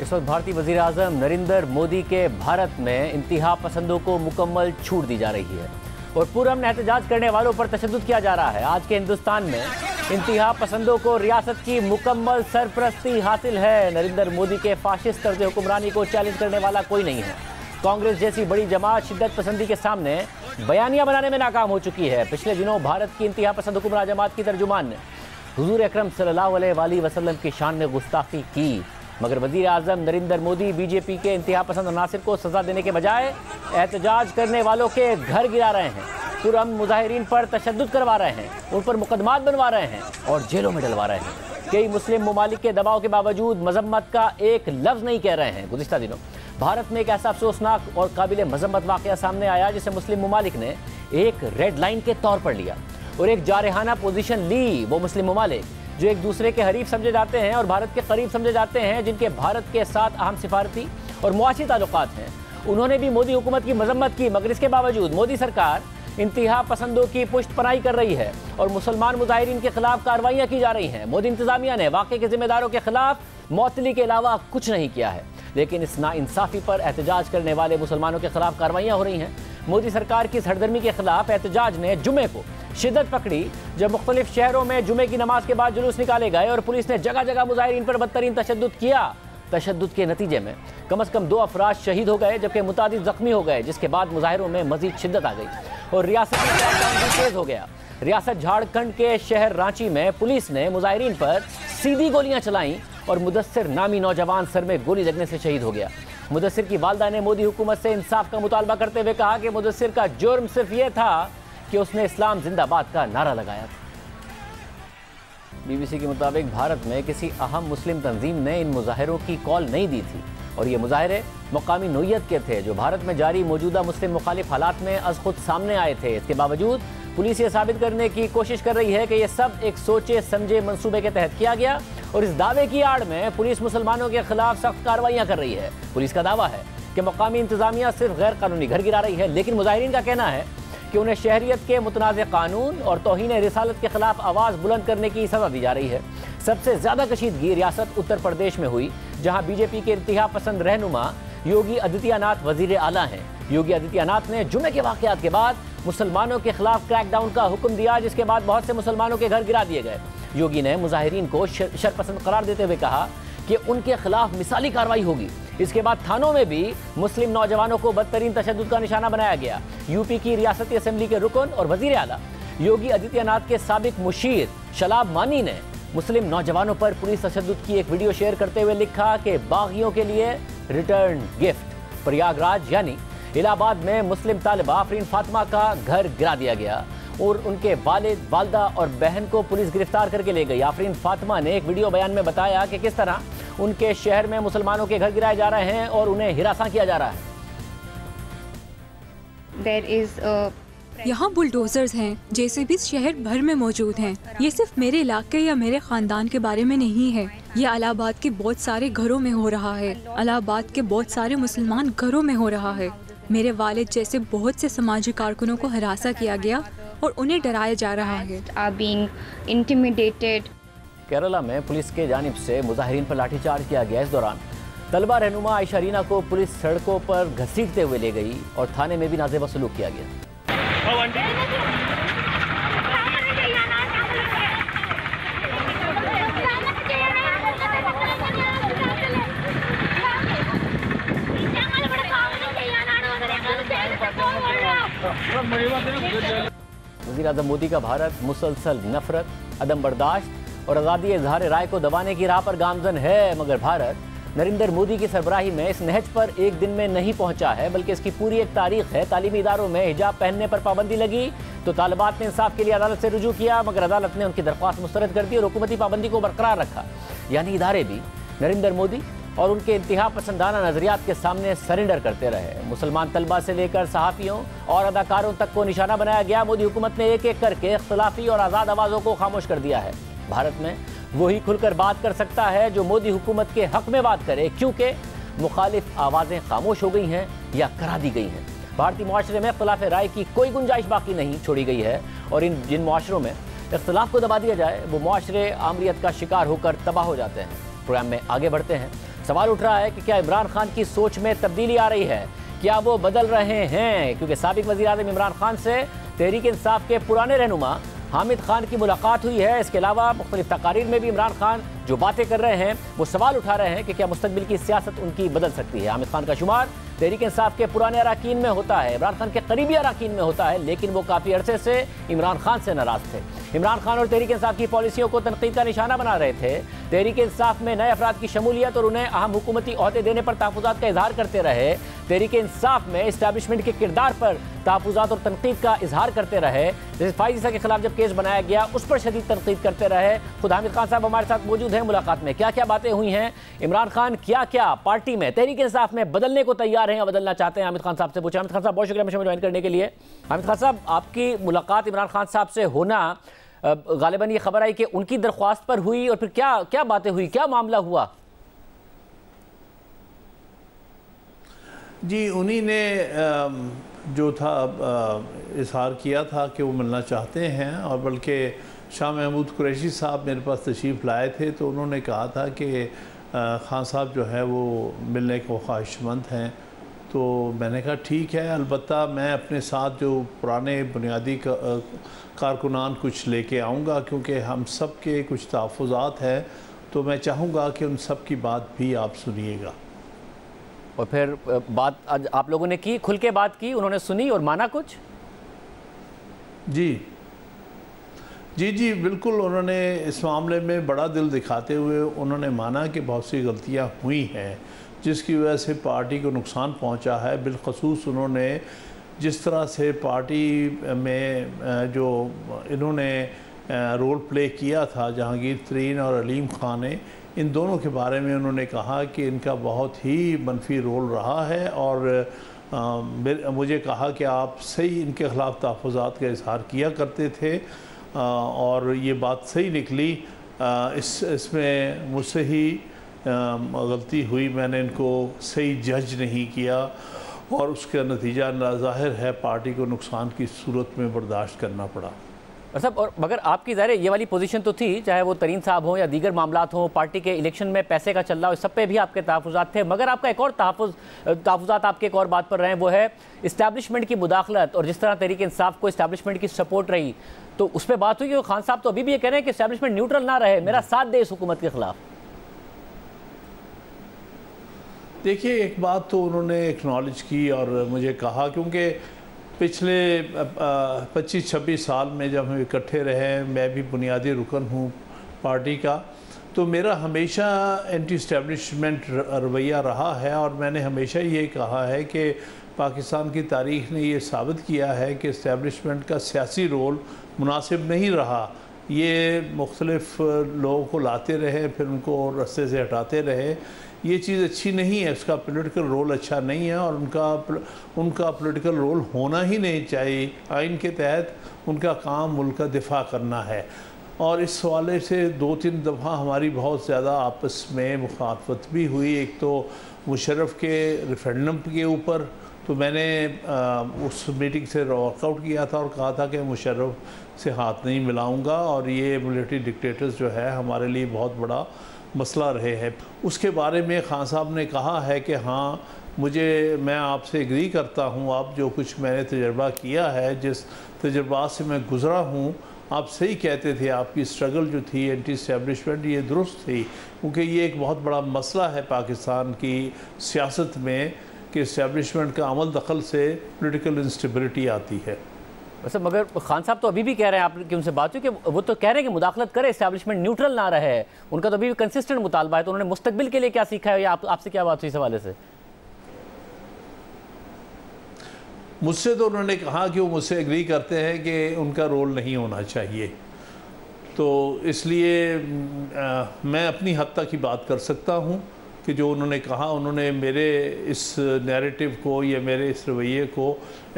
इस वक्त भारतीय वजीर आजम नरेंद्र मोदी के भारत में इंतहा पसंदों को मुकम्मल छूट दी जा रही है और पुरअमन एहतजाज करने वालों पर तशद्दुद किया जा रहा है। आज के हिंदुस्तान में इंतहा पसंदों को रियासत की मुकम्मल सरपरस्ती हासिल है। नरेंद्र मोदी के फाशिस्ट तर्ज हुक्मरानी को चैलेंज करने वाला कोई नहीं है। कांग्रेस जैसी बड़ी जमात शिद्दत पसंदी के सामने बयानियां बनाने में नाकाम हो चुकी है। पिछले दिनों भारत की इंतहा पसंद हुक्मरान जमात की तर्जुमान ने हुजूर अकरम सल्लल्लाहु अलैहि वसल्लम की शान में गुस्ताखी की, मगर वजीर आजम नरेंद्र मोदी बीजेपी के इंतहा पसंद अनासिर को सजा देने के बजाय एहतजाज करने वालों के घर गिरा रहे हैं, पुरअमन मुजाहिरीन पर तशद्दुद करवा रहे हैं, उन पर मुकदमात बनवा रहे हैं और जेलों में डलवा रहे हैं। कई मुस्लिम ममालिक के दबाव के बावजूद मजम्मत का एक लफ्ज़ नहीं कह रहे हैं। गुज़िश्ता दिनों भारत में एक ऐसा अफसोसनाक और काबिल मजम्मत वाक़या सामने आया जिसे मुस्लिम ममालिक ने एक रेड लाइन के तौर पर लिया और एक जारहाना पोजीशन ली। वो मुस्लिम ममालिक जो एक दूसरे के हरीफ समझे जाते हैं और भारत के करीब समझे जाते हैं, जिनके भारत के साथ अहम सिफारती और मुआशी ताल्लुकात हैं, उन्होंने भी मोदी हुकूमत की मजम्मत की, मगर इसके बावजूद मोदी सरकार इंतहा पसंदों की पुष्ट पनाही कर रही है और मुसलमान मुजाहिरीन के खिलाफ कार्रवाइयाँ की जा रही हैं। मोदी इंतजामिया ने वाक़े के जिम्मेदारों के खिलाफ मौतली के अलावा कुछ नहीं किया है, लेकिन इस नाइंसाफ़ी पर एहतजाज करने वाले मुसलमानों के खिलाफ कार्रवाइयाँ हो रही हैं। मोदी सरकार की सरगर्मी के खिलाफ एहतजाज ने जुमे को शिद्दत पकड़ी जब मुख्तलिफ शहरों में जुमे की नमाज के बाद जुलूस निकाले गए और पुलिस ने जगह जगह मुजाहिरीन पर बदतरीन तशद्दुद किया। तशद्दुद के नतीजे में कम से कम 2 अफराद शहीद हो गए जबकि मुतादिद जख्मी हो गए, जिसके बाद मुजाहिरों में मजीद शिद्दत आ गई और रियासत में क्रैकडाउन भी तेज हो गया। रियासत झारखंड के शहर रांची में पुलिस ने मुजाहिरीन पर सीधी गोलियां चलाईं और मुदस्सिर नामी नौजवान सर में गोली लगने से शहीद हो गया। मुदस्सिर की वालदा ने मोदी हुकूमत से इंसाफ का मुतालबा करते हुए कहा कि मुदस्सिर का जुर्म सिर्फ ये था कि उसने इस्लाम जिंदाबाद का नारा लगाया था। बीबीसी के मुताबिक भारत में किसी अहम मुस्लिम तंजीम ने इन मुजाहिरों की कॉल नहीं दी थी और ये मुजाहिरे मकामी नोयत के थे जो भारत में जारी मौजूदा मुस्लिम मुखालिफ हालात में अज खुद सामने आए थे। इसके बावजूद पुलिस ये साबित करने की कोशिश कर रही है कि यह सब एक सोचे समझे मंसूबे के तहत किया गया और इस दावे की आड़ में पुलिस मुसलमानों के खिलाफ सख्त कार्रवाइयाँ कर रही है। पुलिस का दावा है कि मकामी इंतजामिया सिर्फ गैर कानूनी घर गिरा रही है, लेकिन मुजाहिरीन का कहना है कि उन्हें शहरियत के मुतनाज़ कानून और तौहीन रिसालत के खिलाफ आवाज़ बुलंद करने की सज़ा दी जा रही है। सबसे ज़्यादा कशीदगी रियासत उत्तर प्रदेश में हुई, जहां बीजेपी के इंतहा पसंद रहनुमा योगी आदित्यनाथ वजीर आला हैं। योगी आदित्यनाथ ने जुमे के वाक़यात के बाद मुसलमानों के खिलाफ क्रैकडाउन का हुक्म दिया, जिसके बाद बहुत से मुसलमानों के घर गिरा दिए गए। योगी ने मुजाहिरीन को शरपसंद करार देते हुए कहा कि उनके खिलाफ मिसाली कार्रवाई होगी। इसके बाद थानों में भी मुस्लिम नौजवानों को बदतरीन तशद्दुद का निशाना बनाया गया। यूपी की रियासती असेंबली के रुकन और वजीर आला योगी आदित्यनाथ के साबिक मुशीर शलाब मानी ने मुस्लिम नौजवानों पर पुलिस तशद्दुद की एक वीडियो शेयर करते हुए लिखा कि बागियों के लिए रिटर्न गिफ्ट। प्रयागराज यानी इलाहाबाद में मुस्लिम तालिबा आफरीन फातिमा का घर गिरा दिया गया और उनके वालिद, वालदा और बहन को पुलिस गिरफ्तार करके ले गई। आफरीन फातिमा ने एक वीडियो बयान में बताया कि किस तरह उनके शहर में मुसलमानों के घर गिराए जा रहे हैं और उन्हें हिरासत किया जा रहा है। यहाँ बुलडोजर्स हैं, जेसीबी शहर भर में मौजूद हैं। ये सिर्फ मेरे इलाके या मेरे खानदान के बारे में नहीं है, ये इलाहाबाद के बहुत सारे घरों में हो रहा है। इलाहाबाद के बहुत सारे मुसलमान घरों में हो रहा है। मेरे वालिद जैसे बहुत से समाजी कारकुनों को हरासा किया गया और उन्हें डराया जा रहा है। केरला में पुलिस के जानिब से मुजाहिरीन पर लाठीचार्ज किया गया। इस दौरान तलबा रहनुमा आयशा रीना को पुलिस सड़कों पर घसीटते हुए ले गई और थाने में भी नाज़ेबा सलूक किया गया। वज़ीर आज़म मोदी का भारत मुसलसल नफरत, अदम बर्दाश्त और आज़ादी इजहार राय को दबाने की राह पर गामजन है, मगर भारत नरेंद्र मोदी की सरबराही में इस नहज पर एक दिन में नहीं पहुंचा है, बल्कि इसकी पूरी एक तारीख है। तालीमी इदारों में हिजाब पहनने पर पाबंदी लगी तो तालिबात ने इंसाफ के लिए अदालत से रुजू किया, मगर अदालत ने उनकी दरख्वास्त मुस्तरद कर दी और हुकूमती पाबंदी को बरकरार रखा। यानी इदारे भी नरेंद्र मोदी और उनके इंतहा पसंदाना नजरियात के सामने सरेंडर करते रहे। मुसलमान तलबा से लेकर सहाफ़ियों और अदाकारों तक को निशाना बनाया गया। मोदी हुकूमत ने एक एक करके इख्तलाफी और आज़ाद आवाज़ों को खामोश कर दिया है। भारत में वही खुलकर बात कर सकता है जो मोदी हुकूमत के हक में बात करे, क्योंकि मुखालिफ आवाज़ें खामोश हो गई हैं या करा दी गई हैं। भारतीय माशरे में इख्तलाफ राय की कोई गुंजाइश बाकी नहीं छोड़ी गई है और जिन माशरों में इख्तलाफ को दबा दिया जाए वो माशरे आमरीत का शिकार होकर तबाह हो जाते हैं। प्रोग्राम में आगे बढ़ते हैं। सवाल उठ रहा है कि क्या इमरान खान की सोच में तब्दीली आ रही है, क्या वो बदल रहे हैं, क्योंकि साबिक वज़ीर-ए-आज़म इमरान खान से तहरीक इंसाफ के पुराने रहनुमा हामिद खान की मुलाकात हुई है। इसके अलावा मुख्तलिफ तकारीर में भी इमरान खान जो बातें कर रहे हैं वो सवाल उठा रहे हैं कि क्या मुस्तकबिल की सियासत उनकी बदल सकती है। हामिद खान का शुमार तहरीक इंसाफ के पुराने अराकीन में होता है, इमरान खान के करीबी अराकीन में होता है, लेकिन वो काफ़ी अरसे से इमरान खान से नाराज थे। इमरान खान और तहरीक इंसाफ की पॉलिसियों को तनकीद का निशाना बना रहे थे। तहरीक इंसाफ में नए अफराद की शमूलियत और उन्हें अहम हुकूमती ओहदे देने पर तहफ़्फ़ुज़ात का इजहार करते रहे। तहरीक इंसाफ में इस्टेब्लिशमेंट के किरदार पर तहफ़्फ़ुज़ात और तनकीद का इजहार करते रहे। जैसे फाइज़ ईसा के खिलाफ जब केस बनाया गया उस पर शदीद तनकीद करते रहे। खुद हामिद खान साहब हमारे साथ मौजूद हैं। मुलाकात में क्या क्या बातें हुई हैं, इमरान खान क्या क्या पार्टी में तहरीक इंसाफ में बदलने को तैयार हैं या बदलना चाहते हैं, हामिद खान साहब से पूछा। हामिद खान साहब बहुत शुक्रिया मुझे ज्वाइन करने के लिए। हामिद खान साहब, आपकी मुलाकात इमरान खान साहब से होना गालिबन ये खबर आई कि उनकी दरख्वास्त पर हुई, और फिर क्या क्या बातें हुई, क्या मामला हुआ? जी, उन्हीं ने जो था इजहार किया था कि वो मिलना चाहते हैं, और बल्कि शाह महमूद कुरैशी साहब मेरे पास तशरीफ़ लाए थे तो उन्होंने कहा था कि खान साहब जो है वो मिलने को ख्वाहिशमंद हैं। तो मैंने कहा ठीक है, अलबत्ता मैं अपने साथ जो पुराने बुनियादी कारकुनान कुछ लेके आऊँगा, क्योंकि हम सब के कुछ तहफ़्फ़ुज़ात हैं, तो मैं चाहूँगा कि उन सब की बात भी आप सुनिएगा। और फिर बात आज आप लोगों ने की, खुल के बात की, उन्होंने सुनी और माना कुछ? जी जी जी बिल्कुल, उन्होंने इस मामले में बड़ा दिल दिखाते हुए उन्होंने माना कि बहुत सी गलतियां हुई हैं जिसकी वजह से पार्टी को नुकसान पहुंचा है। बिलखसूस उन्होंने जिस तरह से पार्टी में जो इन्होंने रोल प्ले किया था जहांगीर तरीन और अलीम खान ने, इन दोनों के बारे में उन्होंने कहा कि इनका बहुत ही मनफी रोल रहा है, और मुझे कहा कि आप सही इनके ख़िलाफ़ तहफ़्फ़ुज़ात का इजहार किया करते थे, और ये बात सही निकली। इसमें मुझसे ही गलती हुई, मैंने इनको सही जज नहीं किया, और उसका नतीजा ज़ाहिर है पार्टी को नुकसान की सूरत में बर्दाश्त करना पड़ा। और मगर आपकी ज़ाहिर ये वाली पोजीशन तो थी, चाहे वो तरीन साहब हों या दीगर मामलात हों, पार्टी के इलेक्शन में पैसे का चल रहा हो, इस सब पे भी आपके तहफ़्फ़ुज़ात थे। मगर आपका एक और तहफ़्फ़ुज़ात आपके एक और बात पर रहे, वो है इस्टेब्लिशमेंट की मुदाखलत, और जिस तरह तहरीक इंसाफ को इस्टेब्लिशमेंट की सपोर्ट रही, तो उस पर बात हुई कि खान साहब तो अभी भी ये कह रहे हैं कि इस्टेब्लिशमेंट न्यूट्रल ना रहे, मेरा साथ दे इस हुकूमत के खिलाफ। देखिए, एक बात तो उन्होंने एक्नॉलेज की और मुझे कहा, क्योंकि पिछले 25-26 साल में जब हम इकट्ठे रहे, मैं भी बुनियादी रुकन हूँ पार्टी का, तो मेरा हमेशा एंटी इस्टेब्लिशमेंट रवैया रहा है, और मैंने हमेशा ये कहा है कि पाकिस्तान की तारीख़ ने ये साबित किया है कि इस्टेब्लिशमेंट का सियासी रोल मुनासिब नहीं रहा। ये मुख्तलिफ़ लोगों को लाते रहे, फिर उनको रास्ते से हटाते रहे, ये चीज़ अच्छी नहीं है, उसका पॉलिटिकल रोल अच्छा नहीं है, और उनका पॉलिटिकल रोल होना ही नहीं चाहिए। आइन के तहत उनका काम मुल्क का दिफा करना है, और इस हवाले से 2-3 दफ़ा हमारी बहुत ज़्यादा आपस में मुखालफत भी हुई। एक तो मुशर्रफ के रेफरेंडम के ऊपर, तो मैंने उस मीटिंग से वॉकआउट किया था और कहा था कि मुशर्रफ से हाथ नहीं मिलाऊंगा, और ये मिलिट्री डिक्टेटर्स जो है हमारे लिए बहुत बड़ा मसला रहे हैं। उसके बारे में खान साहब ने कहा है कि हाँ, मैं आपसे एग्री करता हूँ, आप जो कुछ मैंने तजर्बा किया है, जिस तजर्बा से मैं गुज़रा हूँ, आप सही कहते थे, आपकी स्ट्रगल जो थी एंटी इस्टेब्लिशमेंट ये दुरुस्त थी, क्योंकि ये एक बहुत बड़ा मसला है पाकिस्तान की सियासत में कि इस्टेब्लिशमेंट का अमल दखल से पॉलिटिकल इंस्टेबिलिटी आती है। वैसे मगर खान साहब तो अभी भी कह रहे हैं, आपकी उनसे बात हुई कि वो तो कह रहे हैं कि मुदाखलत करे, इस्टेब्लिशमेंट न्यूट्रल ना रहे, उनका तो अभी भी कंसिस्टेंट मुतालबा है। तो उन्होंने मुस्तकबिल के लिए क्या सीखा है, या आपसे क्या बात हुई इस हवाले से? मुझसे तो उन्होंने कहा कि वो मुझसे एग्री करते हैं कि उनका रोल नहीं होना चाहिए, तो इसलिए मैं अपनी हद तक ही बात कर सकता हूँ कि जो उन्होंने कहा, उन्होंने मेरे इस नैरेटिव को या मेरे इस रवैये को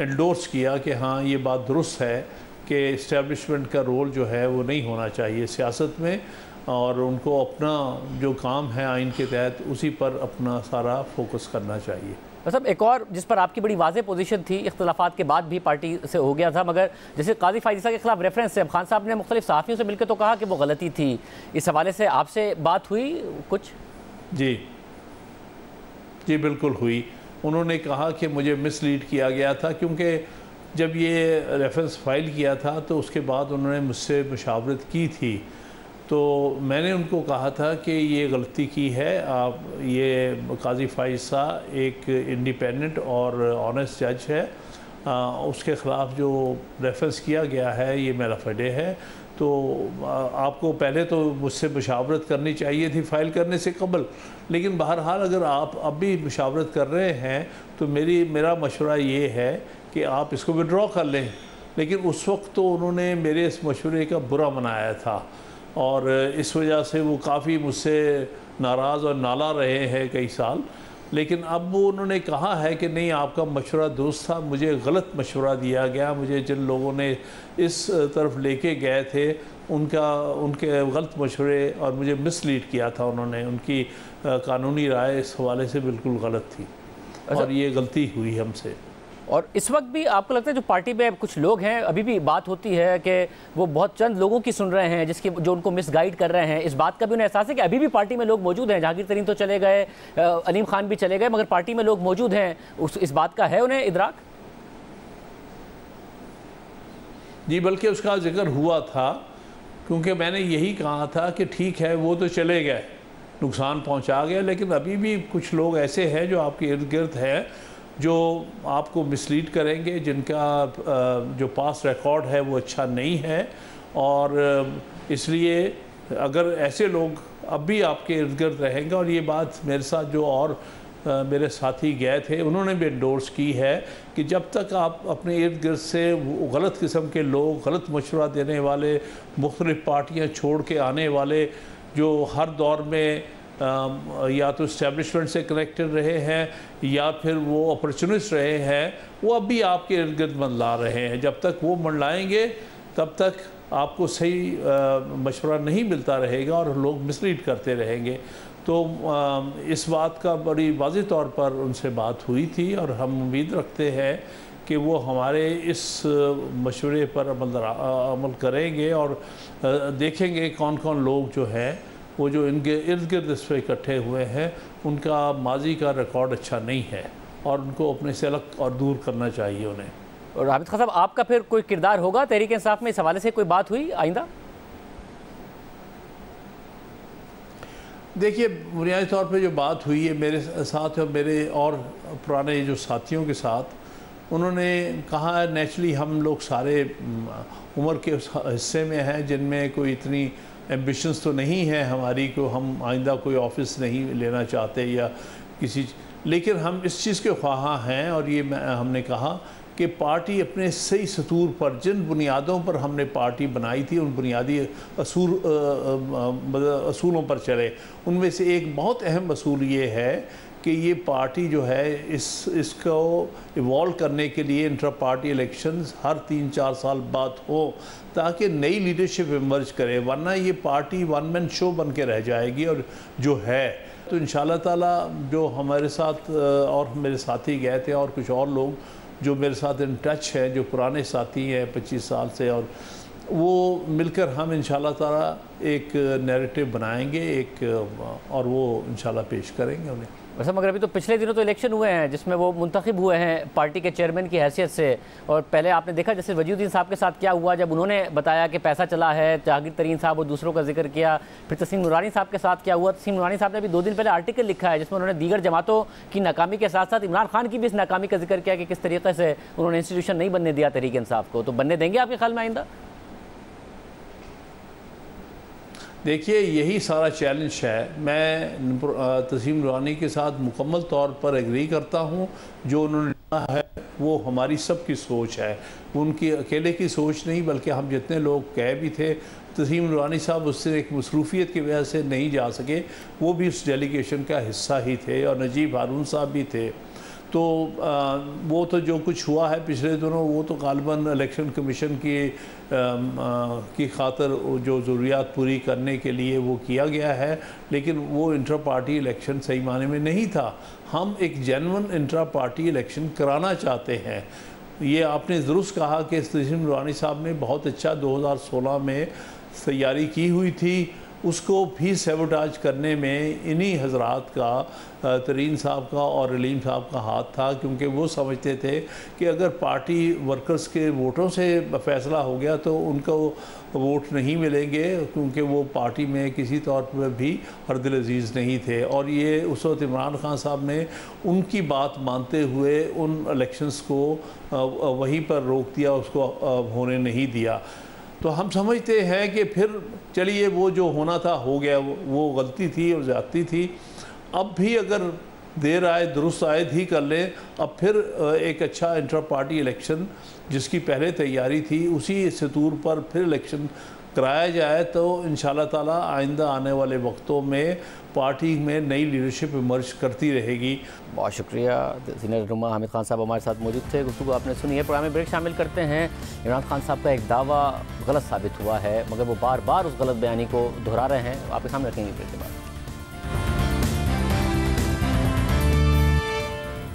एंडोर्स किया कि हाँ, ये बात दुरुस्त है कि इस्टेब्लिशमेंट का रोल जो है वो नहीं होना चाहिए सियासत में, और उनको अपना जो काम है आइन के तहत उसी पर अपना सारा फोकस करना चाहिए। मतलब एक और जिस पर आपकी बड़ी वाज़ेह पोजीशन थी, इख्तिलाफात के बाद भी पार्टी से हो गया था, मगर जैसे काजी फाइज़ ईसा के खिलाफ रेफरेंस है, खान साहब ने मुख्तलिफ सहाफ़ियों से मिलकर तो कहा कि वो गलती थी, इस हवाले से आपसे बात हुई कुछ? जी जी बिल्कुल हुई। उन्होंने कहा कि मुझे मिसलीड किया गया था, क्योंकि जब ये रेफरेंस फाइल किया था तो उसके बाद उन्होंने मुझसे मुशावरत की थी, तो मैंने उनको कहा था कि ये गलती की है। आप ये काजी फाइज साहब एक इंडिपेंडेंट और ऑनेस्ट जज है, उसके ख़िलाफ़ जो रेफरेंस किया गया है ये मेरा फडे है, तो आपको पहले तो मुझसे मुशावरत करनी चाहिए थी फ़ाइल करने से कबल। लेकिन बहरहाल अगर आप अब भी मुशावरत कर रहे हैं तो मेरा मशवरा ये है कि आप इसको विड्रॉ कर लें। लेकिन उस वक्त तो उन्होंने मेरे इस मशवरे का बुरा मनाया था और इस वजह से वो काफ़ी मुझसे नाराज़ और नाला रहे हैं कई साल। लेकिन अब वो उन्होंने कहा है कि नहीं, आपका मशवरा दुरुस्त था, मुझे गलत मशवरा दिया गया, मुझे जिन लोगों ने इस तरफ लेके गए थे उनके गलत मशवरे और मुझे मिसलीड किया था उन्होंने, उनकी कानूनी राय इस हवाले से बिल्कुल गलत थी और ये गलती हुई हमसे। और इस वक्त भी आपको लगता है जो पार्टी में कुछ लोग हैं, अभी भी बात होती है कि वो बहुत चंद लोगों की सुन रहे हैं जो उनको मिसगाइड कर रहे हैं, इस बात का भी उन्हें एहसास है कि अभी भी पार्टी में लोग मौजूद हैं? जहांगीर तरीन तो चले गए, अलीम खान भी चले गए, मगर पार्टी में लोग मौजूद हैं, इस बात का है उन्हें इदराक? जी, बल्कि उसका जिक्र हुआ था, क्योंकि मैंने यही कहा था कि ठीक है वो तो चले गए, नुकसान पहुंचा गया, लेकिन अभी भी कुछ लोग ऐसे हैं जो आपके इर्द गिर्द हैं जो आपको मिसलीड करेंगे, जिनका जो पास रिकॉर्ड है वो अच्छा नहीं है। और इसलिए अगर ऐसे लोग अब भी आपके इर्द गिर्द रहेंगे, और ये बात मेरे साथ जो और मेरे साथी गए थे उन्होंने भी एंडोर्स की है कि जब तक आप अपने इर्द गिर्द से गलत किस्म के लोग, गलत मशवरा देने वाले, मुख्तलिफ पार्टियाँ छोड़ के आने वाले जो हर दौर में या तो इस्टेब्लिशमेंट से कनेक्टेड रहे हैं या फिर वो अपॉर्चुनिस्ट रहे हैं, वो अब भी आपके इर्द गिर्द मंडला रहे हैं। जब तक वो मंडलाएंगे तब तक आपको सही मशवरा नहीं मिलता रहेगा और लोग मिसलीड करते रहेंगे। तो इस बात का बड़ी वाज़ेह तौर पर उनसे बात हुई थी और हम उम्मीद रखते हैं कि वो हमारे इस मशवरे पर अमल करेंगे और देखेंगे कौन कौन लोग जो हैं वो जो इनके इर्द गिर्द इस पर इकट्ठे हुए हैं उनका माजी का रिकॉर्ड अच्छा नहीं है और उनको अपने से अलग और दूर करना चाहिए उन्हें। और हामिद खान साहब, आपका फिर कोई किरदार होगा तहरीक इंसाफ में? इस हवाले से कोई बात हुई आइंदा? देखिए, बुनियादी तौर पे जो बात हुई है मेरे साथ और मेरे और पुराने जो साथियों के साथ, उन्होंने कहा है नेचुरली हम लोग सारे उम्र के उस हिस्से में हैं जिनमें कोई इतनी एम्बिशंस तो नहीं है हमारी को हम आइंदा कोई ऑफिस नहीं लेना चाहते या किसी, लेकिन हम इस चीज़ के ख्वाहा हैं और ये हमने कहा कि पार्टी अपने सही सतूर पर, जिन बुनियादों पर हमने पार्टी बनाई थी उन बुनियादी असूलों पर चले। उनमें से एक बहुत अहम असूल ये है कि ये पार्टी जो है इसको इवॉल्व करने के लिए इंटर पार्टी इलेक्शंस हर 3-4 साल बाद हो ताकि नई लीडरशिप इमर्ज करे, वरना ये पार्टी वन मैन शो बन के रह जाएगी। और जो है तो इंशाल्लाह ताला जो हमारे साथ और मेरे साथी गए थे और कुछ और लोग जो मेरे साथ इन टच है, जो पुराने साथी हैं 25 साल से, और वो मिलकर हम इंशाल्लाह ताला एक नैरेटिव बनाएंगे और वो इंशाल्लाह पेश करेंगे उन्हें। वैसे मगर अभी तो पिछले दिनों तो इलेक्शन हुए हैं जिसमें वो मुंतखब हुए हैं पार्टी के चेयरमैन की हैसियत से, और पहले आपने देखा जैसे वजीउद्दीन साहब के साथ क्या हुआ जब उन्होंने बताया कि पैसा चला है, जहांगीर तरीन साहब और दूसरों का जिक्र किया। फिर तसीम नूरानी साहब के साथ क्या हुआ? तसीम नूरानी साहब ने अभी 2 दिन पहले आर्टिकल लिखा है जिसमें उन्होंने दीगर जमातों की नाकामी के साथ साथ इमरान खान की भी इस नाकामी का जिक्र किया कि किस तरीके से उन्होंने इंस्टीट्यूशन नहीं बनने दिया तहरीक इंसाफ को। तो बनने देंगे आपके ख्याल में आइंदा? देखिए, यही सारा चैलेंज है। मैं तसीम नूरानी के साथ मुकम्मल तौर पर एग्री करता हूँ। जो उन्होंने कहा है वो हमारी सब की सोच है, उनकी अकेले की सोच नहीं, बल्कि हम जितने लोग कह भी थे, तसीम नूरानी साहब उससे एक मसरूफियत की वजह से नहीं जा सके, वो भी उस डेलीगेशन का हिस्सा ही थे, और नजीब हारून साहब भी थे। तो वो तो जो कुछ हुआ है पिछले दिनों वो तो गालिबन इलेक्शन कमीशन की खातर जो ज़रूरियात पूरी करने के लिए वो किया गया है, लेकिन वो इंटर पार्टी इलेक्शन सही माने में नहीं था। हम एक जेन्युइन इंटर पार्टी इलेक्शन कराना चाहते हैं। ये आपने दुरुस्त कहा कि तसीम नूरानी साहब ने बहुत अच्छा 2016 में तैयारी की हुई थी उसको भी सेबोटाज करने में इन्हीं हजरात का, तरीन साहब का और रलीम साहब का हाथ था, क्योंकि वो समझते थे कि अगर पार्टी वर्कर्स के वोटों से फैसला हो गया तो उनको वोट नहीं मिलेंगे, क्योंकि वो पार्टी में किसी तौर पर भी हरदिल अजीज़ नहीं थे। और ये उस वक्त इमरान खान साहब ने उनकी बात मानते हुए उन इलेक्शंस को वहीं पर रोक दिया, उसको होने नहीं दिया। तो हम समझते हैं कि फिर चलिए वो जो होना था हो गया, वो गलती थी और ज़्यादती थी। अब भी अगर देर आए दुरुस्त आयद ही कर लें, अब फिर एक अच्छा इंटर पार्टी इलेक्शन जिसकी पहले तैयारी थी उसी सतूर पर फिर इलेक्शन कराया जाए तो इंशाल्लाह ताला आइंदा आने वाले वक्तों में पार्टी में नई लीडरशिप इमर्ज करती रहेगी। बहुत शुक्रिया। सीनियर रहनुमा हामिद खान साहब हमारे साथ मौजूद थे, गुफ्तगू आपने सुनी है। प्रोग्राम में ब्रेक शामिल करते हैं। इमरान खान साहब का एक दावा गलत साबित हुआ है, मगर वो बार बार उस गलत बयानी को दोहरा रहे हैं, आपके सामने रखेंगे ब्रेक के बाद।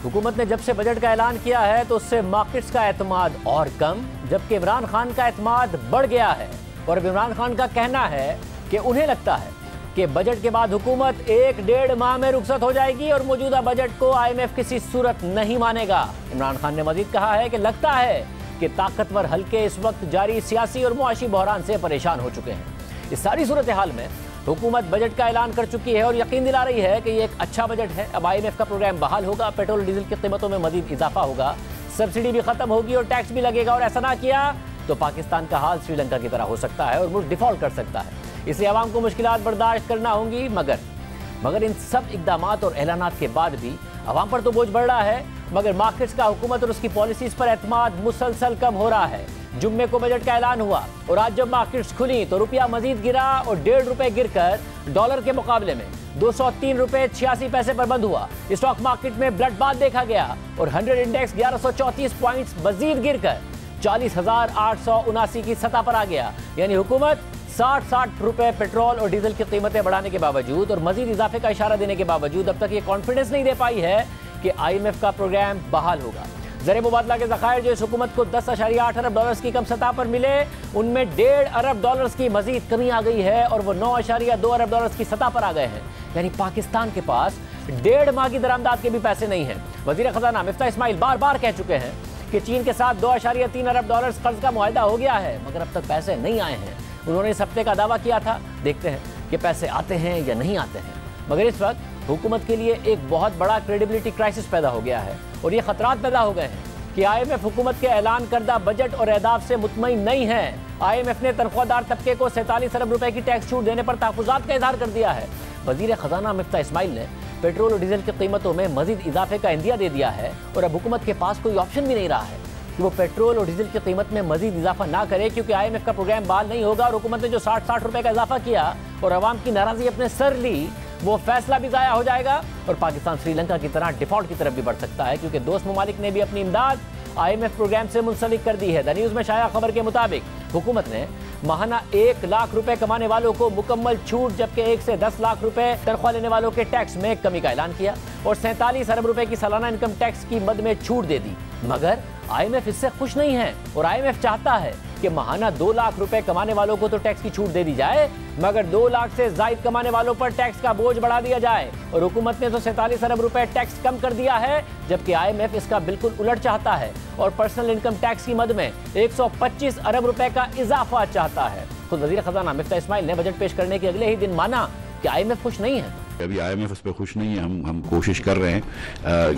हुकूमत ने जब से बजट का ऐलान किया है तो उससे मार्केट्स का एतमाद और कम, जबकि इमरान खान का एतमाद बढ़ गया है। और अब इमरान खान का कहना है कि उन्हें लगता है कि बजट के बाद हुकूमत 1-1.5 माह में रुखसत हो जाएगी और मौजूदा बजट को IMF किसी सूरत नहीं मानेगा। इमरान खान ने मजीद कहा है कि लगता है कि ताकतवर हल्के इस वक्त जारी सियासी और मुआशी बहरान से परेशान हो चुके हैं। इस सारी सूरत हाल में हुकूमत बजट का ऐलान कर चुकी है और यकीन दिला रही है कि ये एक अच्छा बजट है। अब IMF का प्रोग्राम बहाल होगा, पेट्रोल डीजल की कीमतों में मजीद इजाफा होगा, सब्सिडी भी खत्म होगी और टैक्स भी लगेगा। और ऐसा ना किया तो पाकिस्तान का हाल श्रीलंका की तरह हो सकता है और मुल्क डिफॉल्ट कर सकता है। इसलिए आवाम को मुश्किलात बर्दाश्त करना होंगी। मगर इन सब इक़दामात और ऐलानात के बाद भी आवाम पर तो बोझ बढ़ रहा है, मगर मार्केट्स का हुकूमत और उसकी पॉलिसीज़ पर एतमाद मुसलसल कम हो रहा है। जुम्मे को बजट का ऐलान हुआ और आज जब मार्केट्स खुली तो रुपया मजीद गिरा और 1.5 रुपये गिरकर डॉलर के मुकाबले में 203 रुपये 86 पैसे पर बंद हुआ। स्टॉक मार्केट में ब्लडबाथ देखा गया और 100 इंडेक्स 1134 पॉइंट्स मजीद गिरकर 40,879 की सतह पर आ गया। यानी हुकूमत 60 रुपए पेट्रोल और डीजल की कीमतें बढ़ाने के बावजूद और मजीद इजाफे का इशारा देने के बावजूद अब तक ये कॉन्फिडेंस नहीं दे पाई है कि IMF का प्रोग्राम बहाल होगा। ज़र मुबादला के ज़खायर जो इस हुकूमत को 10.8 अरब डॉलर्स की कम सतह पर मिले, उनमें 1.5 अरब डॉलर्स की मजीद कमी आ गई है और वो 9.2 अरब डॉलर्स की सतह पर आ गए हैं। यानी पाकिस्तान के पास 1.5 माह की दरामदाद के भी पैसे नहीं हैं। वज़ीर ख़जाना मिफ्ता इस्माइल बार बार कह चुके हैं कि चीन के साथ 2.3 अरब डॉलर्स कर्ज का मुआहदा हो गया है, मगर अब तक पैसे नहीं आए हैं। उन्होंने इस हफ्ते का दावा किया था, देखते हैं कि पैसे आते हैं या नहीं आते हैं। मगर इस वक्त हुकूमत के लिए एक बहुत बड़ा क्रेडिबिलिटी क्राइसिस पैदा हो गया है और ये खतरात पैदा हो गए हैं कि IMF हुकूमत के ऐलान करदा बजट और अहदाफ से मुतमईन नहीं है। IMF ने तनख्वाहदार तबके को 47 अरब रुपए की टैक्स छूट देने पर तहफ़्फ़ुज़ात का इजहार कर दिया है। वज़ीर ख़जाना मिफ्ता इस्माइल ने पेट्रोल और डीजल की कीमतों में मजीद इजाफे का इंदिया दे दिया है और अब हुकूमत के पास कोई ऑप्शन भी नहीं रहा है कि वो पेट्रोल और डीजल की कीमत में मजीद इजाफा ना करे, क्योंकि IMF का प्रोग्राम बहाल नहीं होगा और हुकूमत ने जो 60 रुपए का इजाफा किया और अवाम की नाराज़गी अपने सर ली, वो फैसला भी ज़ाया हो जाएगा और पाकिस्तान श्रीलंका की तरह डिफॉल्ट की तरफ भी बढ़ सकता है, क्योंकि दोस्त ममालिक ने भी अपनी इमदाद IMF प्रोग्राम से मुंसलिक कर दी है। द न्यूज़ में शाया खबर के मुताबिक हुकूमत ने माहाना 1 लाख रुपए कमाने वालों को मुकम्मल छूट, जबकि 1 से 10 लाख रुपए तनख्वाह लेने वालों के टैक्स में कमी का ऐलान किया और 47 अरब रुपए की सालाना इनकम टैक्स की मद में छूट दे दी। मगर IMF इससे खुश नहीं है और IMF चाहता है कि माहाना 2 लाख रुपए कमाने वालों को तो टैक्स की छूट दे दी जाए, मगर 2 लाख से जायद कमाने वालों पर टैक्स का बोझ बढ़ा दिया जाए। और हुकूमत ने तो 47 अरब रुपए टैक्स कम कर दिया है, जबकि IMF इसका बिल्कुल उलट चाहता है और पर्सनल इनकम टैक्स की मद में 125 अरब रुपए का इजाफा चाहता है। खुद वज़ीर ख़जाना मिफ्ता इस्माइल ने बजट पेश करने के अगले ही दिन माना कि IMF खुश नहीं है। अभी IMF उस पर खुश नहीं है। हम कोशिश कर रहे हैं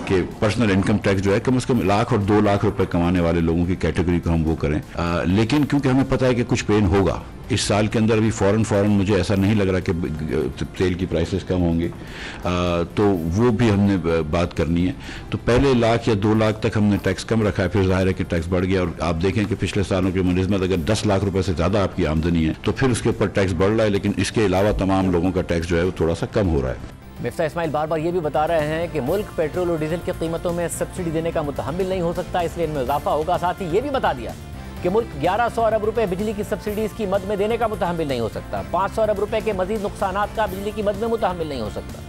कि पर्सनल इनकम टैक्स जो है कम से कम 1 लाख और 2 लाख रुपए कमाने वाले लोगों की कैटेगरी को हम वो करें, लेकिन क्योंकि हमें पता है कि कुछ पेन होगा इस साल के अंदर, अभी फौरन मुझे ऐसा नहीं लग रहा कि तेल की प्राइसेस कम होंगे, तो वो भी हमने बात करनी है। तो पहले 1 लाख या 2 लाख तक हमने टैक्स कम रखा है, फिर जाहिर है कि टैक्स बढ़ गया और आप देखें कि पिछले सालों के मुनिस्बत अगर 10 लाख रुपए से ज़्यादा आपकी आमदनी है तो फिर उसके ऊपर टैक्स बढ़ रहा है, लेकिन इसके अलावा तमाम लोगों का टैक्स जो है वो थोड़ा सा कम हो रहा है। मिफ्ता इस्माइल बार बार ये भी बता रहे हैं कि मुल्क पेट्रोल और डीजल की कीमतों में सब्सिडी देने का मुतहम्मिल नहीं हो सकता, इसलिए इनमें इजाफा होगा। साथ ही ये भी बता दिया कि मुल्क 1100 अरब रुपए बिजली की सब्सिडीज़ की मद में देने का मुतहम्मिल नहीं हो सकता, 500 अरब रुपए के मजीद नुकसानात का बिजली की मद में मुतहम्मिल नहीं हो सकता।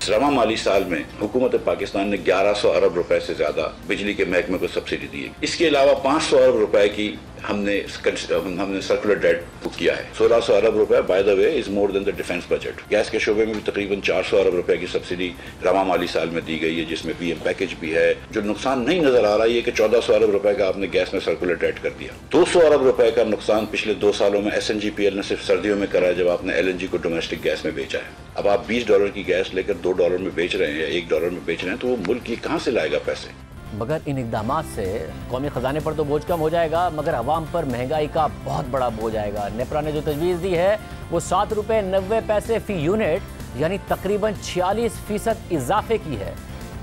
रवा माली साल में हुकूमत पाकिस्तान ने 1100 अरब रुपए से ज्यादा बिजली के महकमे को सब्सिडी दी है। इसके अलावा 500 अरब रुपए की हमने सर्कुलर डेट बुक किया है। 1600 अरब रुपए by the way is more than the defence budget. Gas के शोबे में भी तकरीबन 400 अरब रुपए की सब्सिडी रवा माली साल में दी गई है, जिसमें पीएम पैकेज भी है। जो नुकसान नहीं नजर आ रहा है कि 1400 अरब रुपए का आपने गैस में सर्कुलर डेट कर दिया। 200 अरब रुपए का नुकसान पिछले 2 सालों में SNGPL ने सिर्फ सर्दियों में करा है, जब आपने LNG को डोमेस्टिक गैस में बेचा है। अब आप $20 की गैस लेकर $2 में बेच रहे हैं या $1 में बेच रहे हैं, तो वो मुल्क ये कहाँ से लाएगा पैसे? मगर इन इकदामात से कौमी ख़जाने पर तो बोझ कम हो जाएगा, मगर अवाम पर महंगाई का बहुत बड़ा बोझ आएगा। नेपरा ने जो तजवीज़ दी है वो ₹7.90 फ़ी यूनिट, यानी तकरीबन 46% इजाफे की है।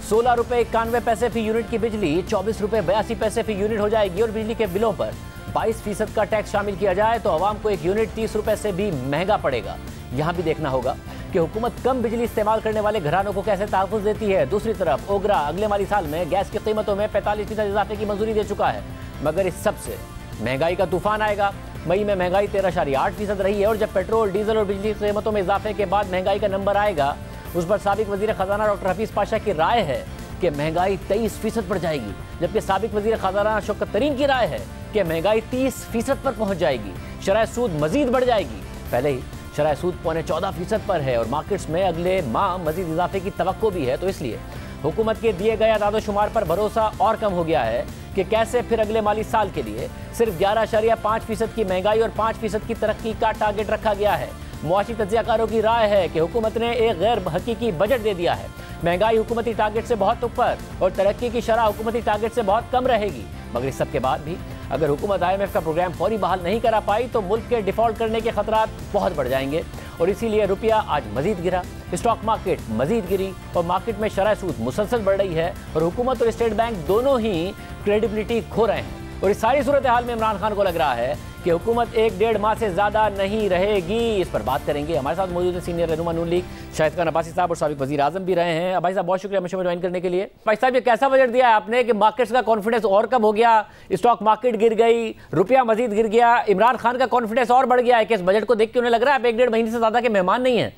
₹16.91 फ़ी यूनिट की बिजली ₹24.82 फ़ी यूनिट हो जाएगी, और बिजली के बिलों पर 22% का टैक्स शामिल किया जाए तो आवाम को एक यूनिट ₹30 से भी महंगा पड़ेगा। यहाँ भी देखना होगा कि हुकूमत कम बिजली इस्तेमाल करने वाले घरानों को कैसे तहफ़्फ़ुज़ देती है। दूसरी तरफ ओगरा अगले माली साल में गैस की कीमतों में 45% इजाफे की मंजूरी दे चुका है, मगर इस सबसे महंगाई का तूफान आएगा। मई में महंगाई 13.8% रही है, और जब पेट्रोल, डीजल और बिजली की कीमतों में इजाफे के बाद महंगाई का नंबर आएगा, उस पर साबिक वज़ीर ख़जाना डॉक्टर हफीज़ पाशा की राय है कि महंगाई 23% बढ़ जाएगी, जबकि साबिक वज़ीर ख़जाना शौकत तरीन की राय है कि महंगाई 30% पर पहुँच जाएगी। शरह सूद मज़ीद बढ़ जाएगी। पहले ही शरह सूद 14.25% पर है, और मार्केट्स में अगले माह मज़ीद इजाफे की तवक्को भी है। तो इसलिए हुकूमत के दिए गए अदाद-ओ-शुमार पर भरोसा और कम हो गया है कि कैसे फिर अगले माली साल के लिए सिर्फ 11.5% की महंगाई और 5% की तरक्की का टारगेट रखा गया है। मुआशी तज्ज़ियाकारों की राय है कि हुकूमत ने एक गैर हकीकी बजट दे दिया है। महंगाई हुकूमती टारगेट से बहुत ऊपर और तरक्की की शरह हुकूमती टारगेट से बहुत कम रहेगी। मगर इस सब के बाद भी अगर हुकूमत IMF का प्रोग्राम फौरी बहाल नहीं करा पाई तो मुल्क के डिफ़ॉल्ट करने के खतरात बहुत बढ़ जाएंगे, और इसीलिए रुपया आज मजीद गिरा, स्टॉक मार्केट मजीद गिरी, और मार्केट में शरह सूद मुसलसल बढ़ रही है, और हुकूमत और स्टेट बैंक दोनों ही क्रेडिबिलिटी खो रहे हैं। और इस सारी सूरत हाल में इमरान खान को लग रहा है कि हुकूमत 1-1.5 माह से ज़्यादा नहीं रहेगी। इस पर बात करेंगे। हमारे साथ मौजूद है सीनियर रहनुमा नून लीग शाहिद खान अब्बासी साहब, और साबिक वज़ीर आज़म भी रहे हैं। भाई साहब बहुत शुक्रिया मुझे ज्वाइन करने के लिए। भाई साहब ये कैसा बजट दिया है आपने कि मार्केट्स का कॉन्फिडेंस और कम हो गया, स्टॉक मार्केट गिर गई, रुपया मजीद गिर गया, इमरान खान का कॉन्फिडेंस और बढ़ गया है कि इस बजट को देख के उन्हें लग रहा है आप 1-1.5 महीने से ज़्यादा के मेहमान नहीं हैं?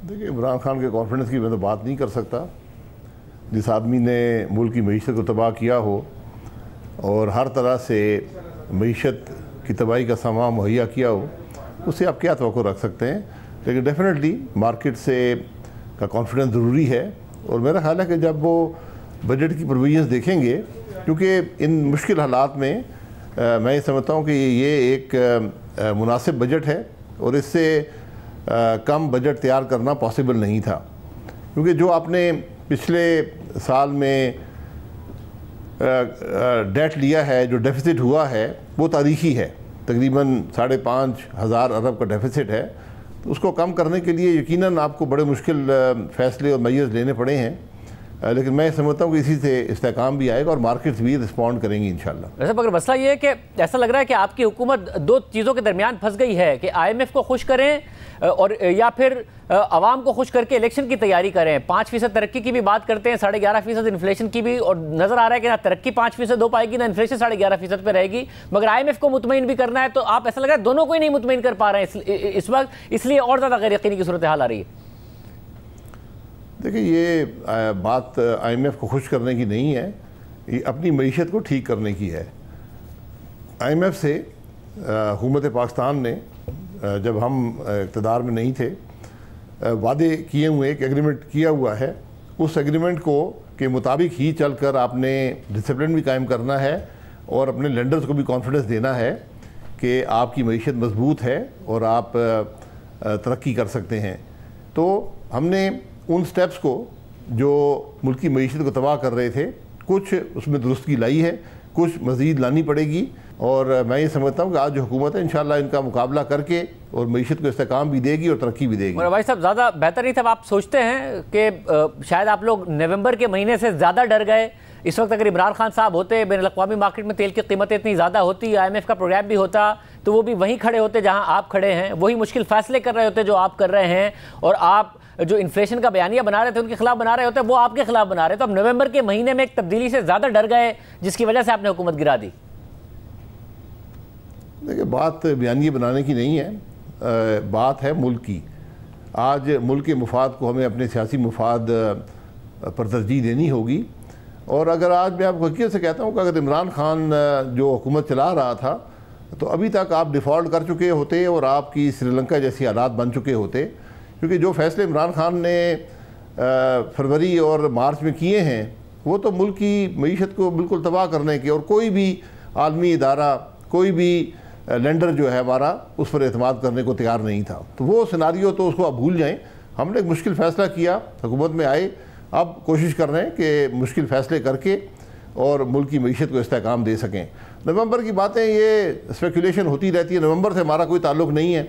देखिए, इमरान खान के कॉन्फिडेंस की मैं तो बात नहीं कर सकता। जिस आदमी ने मुल्क की मईशत को तबाह किया हो और हर तरह से मईशत की तबाही का सामान मुहैया किया हो, उससे आप क्या तवक्को रख सकते हैं। लेकिन डेफिनेटली मार्केट से का कॉन्फिडेंस ज़रूरी है, और मेरा ख्याल है कि जब वो बजट की प्रोविजंस देखेंगे, क्योंकि इन मुश्किल हालात में मैं ये समझता हूँ कि ये एक मुनासिब बजट है, और इससे कम बजट तैयार करना पॉसिबल नहीं था। क्योंकि जो आपने पिछले साल में डेट लिया है, जो डेफिसिट हुआ है, वो तारीखी है, तकरीबन 5,500 अरब का डेफिसिट है। तो उसको कम करने के लिए यकीनन आपको बड़े मुश्किल फ़ैसले और मेजर्स लेने पड़े हैं, लेकिन मैं समझता हूँ कि इसी से इस्तेकाम भी आएगा और मार्केट्स भी रिस्पॉन्ड करेंगी इंशाल्लाह। वैसे मगर मसला ये है कि ऐसा लग रहा है कि आपकी हुकूमत दो चीज़ों के दरमियान फंस गई है कि IMF को खुश करें और या फिर आवाम को खुश करके इलेक्शन की तैयारी करें। 5% तरक्की की भी बात करते हैं, 11.5% इन्फ्लेशन की भी, और नज़र आ रहा है कि ना तरक्की 5% हो पाएगी ना इन्फ्लेशन 11.5% पे रहेगी। मगर IMF को मुतमईन भी करना है, तो आप ऐसा लग रहा है दोनों को ही नहीं मुतमईन कर पा रहे हैं इस वक्त, इसलिए और ज़्यादा गैर यकीनी की सूरत हाल आ रही है। देखिए, ये बात IMF को खुश करने की नहीं है, ये अपनी मईशत को ठीक करने की है। IMF से हुकूमत पाकिस्तान ने जब हम इक़्तिदार में नहीं थे वादे किए हुए, एक एग्रीमेंट किया हुआ है, उस एग्रीमेंट को के मुताबिक ही चलकर आपने डिसिप्लिन भी कायम करना है और अपने लेंडर्स को भी कॉन्फिडेंस देना है कि आपकी मईशत मजबूत है और आप तरक्की कर सकते हैं। तो हमने उन स्टेप्स को जो मुल्क की मईशत को तबाह कर रहे थे, कुछ उसमें दुरुस्ती लाई है, कुछ मज़ीद लानी पड़ेगी, और मैं ये समझता हूँ कि आज जो हुकूमत है इंशाल्लाह इनका मुकाबला करके और मईशत को इस्तेकाम भी देगी और तरक्की भी देगी। भाई साहब ज़्यादा बेहतर नहीं था? आप सोचते हैं कि शायद आप लोग नवंबर के महीने से ज़्यादा डर गए? इस वक्त अगर इमरान खान साहब होते, बैनुल अक़वामी मार्केट में तेल की कीमतें इतनी ज़्यादा होती, IMF का प्रोग्राम भी होता, तो वो भी वहीं खड़े होते जहाँ आप खड़े हैं, वही मुश्किल फ़ैसले कर रहे होते जो आप कर रहे हैं, और आप जो इन्फ्लेशन का बयानिया बना रहे थे उनके खिलाफ बना रहे होते, वो आपके खिलाफ बना रहे। तो अब नवंबर के महीने में एक तब्दीली से ज़्यादा डर गए जिसकी वजह से आपने हुकूमत गिरा दी। देखिए, बात बयानिए बनाने की नहीं है, बात है मुल्क की। आज मुल्क के मुफाद को हमें अपने सियासी मुफाद पर तरजीह देनी होगी, और अगर आज मैं आपको हकीकत से कहता हूँ कि अगर इमरान खान जो हुकूमत चला रहा था तो अभी तक आप डिफ़ॉल्ट कर चुके होते और आपकी श्रीलंका जैसी हालात बन चुके होते, क्योंकि जो फैसले इमरान खान ने फरवरी और मार्च में किए हैं वो तो मुल्क की मईशत को बिल्कुल तबाह करने के, और कोई भी आलमी इदारा, कोई भी लेंडर जो है हमारा उस पर एतमाद करने को तैयार नहीं था। तो वो सिनारियो तो उसको आप भूल जाएं। हमने एक मुश्किल फ़ैसला किया, हुकूमत में आए, अब कोशिश कर रहे हैं कि मुश्किल फ़ैसले करके और मुल्क की मईशत को इस्तेहकाम दे सकें। नवंबर की बातें ये स्पेकुलेशन होती रहती है, नवंबर से हमारा कोई ताल्लुक़ नहीं है।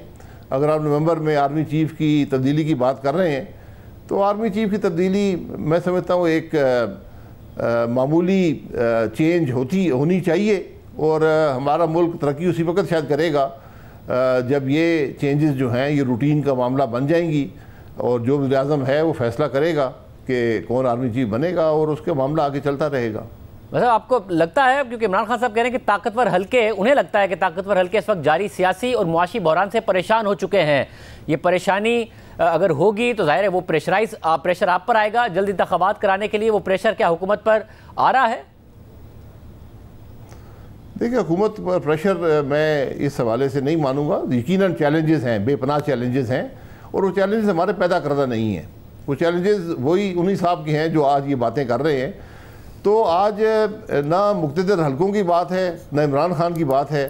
अगर आप नवंबर में आर्मी चीफ़ की तब्दीली की बात कर रहे हैं तो आर्मी चीफ़ की तब्दीली मैं समझता हूँ एक मामूली चेंज होनी चाहिए, और हमारा मुल्क तरक्की उसी वक्त शायद करेगा जब ये चेंजेस जो हैं ये रूटीन का मामला बन जाएंगी, और जो वज़ीर-ए-आज़म है वो फ़ैसला करेगा कि कौन आर्मी चीफ बनेगा और उसका मामला आगे चलता रहेगा। मतलब आपको लगता है, क्योंकि इमरान खान साहब कह रहे हैं कि ताकतवर हल्के, उन्हें लगता है कि ताकतवर हल्के इस वक्त जारी सियासी और मुआशी बहरान से परेशान हो चुके हैं, ये परेशानी अगर होगी तो जाहिर है वो प्रेशर आप पर आएगा, जल्द इंतखाबात कराने के लिए वो प्रेशर क्या हुकूमत पर आ रहा है? देखिए, हुकूमत पर प्रेशर मैं इस हवाले से नहीं मानूंगा। यकीनन चैलेंजेस हैं, बेपनाह चैलेंजेस हैं, और वो चैलेंजेस हमारे पैदा करदा नहीं हैं। वो चैलेंजेस वही उन्हीं साहब के हैं जो आज ये बातें कर रहे हैं। तो आज ना मुक़्तदर हलकों की बात है, ना इमरान खान की बात है,